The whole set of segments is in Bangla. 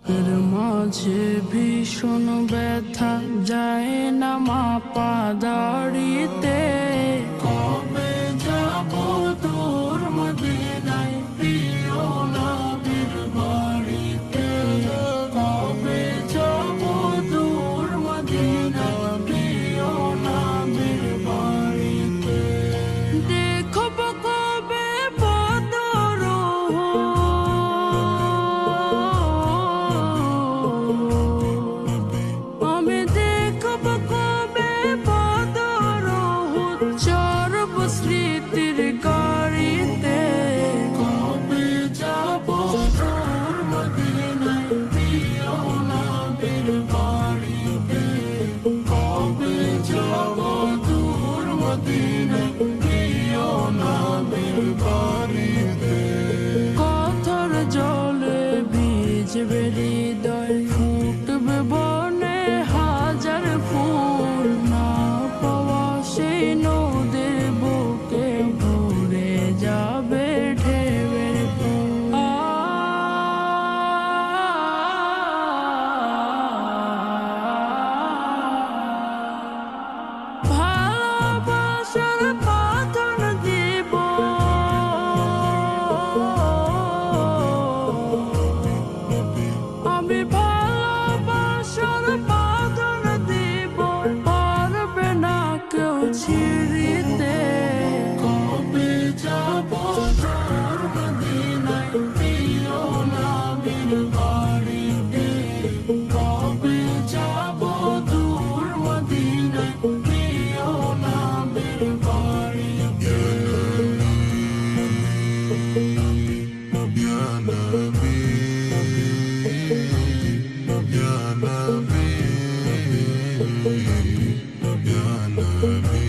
বুকের মাঝে ভীষণ ব্যথা যায় না মাপা দাড়িতে। কবে যাব তোর মদিনায় প্রিয় নবীর বাড়িতে। কবে যাব তোর মদিনায় প্রিয় নবীর বাড়িতে। দেখব কবে বদর আমি দেখব কবে বদর চরব স্মৃতির গাড়িতে। কবে যাব তোর মদিনায় প্রিয় নবীর বাড়িতে। কবে যাব তোর মদিনায় প্রিয় নবীর বাড়িতে। কথার জলে ভিজবে হৃদয় ফুটবে বনে হাজার ফুল। না পাওয়া সেই নদীর বুকে ভরে যাবে ঢেউয়ের ফুল। ভালোবাসার বাঁধন দিব আমি, ভালোবাসার বাঁধন দিব পারবে না কেউ ছিঁড়িতে। কবে যাব তোর মদিনায় প্রিয় নবীর বাড়িতে। কবে যাব তোর মদিনায় প্রিয় নবীর বাড়িতে। Ya Nabi, Ya Nabi, Ya Nabi.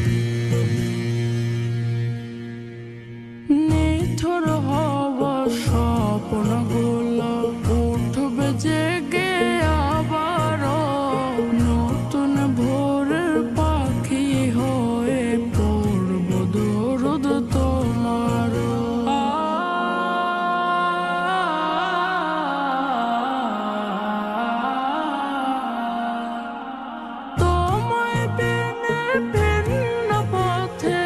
নিথর হওয়া স্বপ্নগুলো উঠবে জেগে আবার। নতুন ভোরের পাখি হয়ে পড়ব দরুদ তোমার। তোমায় বিনে ভিন্ন পথে,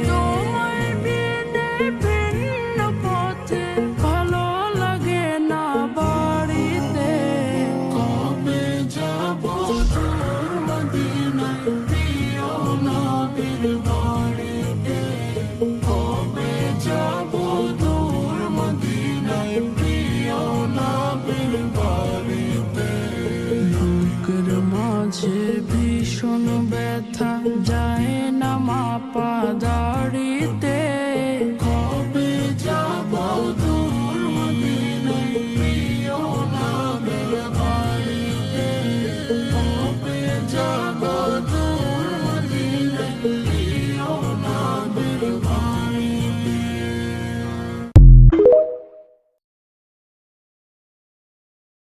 তোমায় বিনে ভিন্ন পথে ভালো লাগে না বাড়িতে। কবে যাব তোর মদিনায় প্রিয় নবীর বাড়িতে। কবে যাব তোর মদিনায় প্রিয় নবীর বাড়িতে। বুকের মাঝে ভীষণ ব্যথা যায় না মাপা দাড়িতে।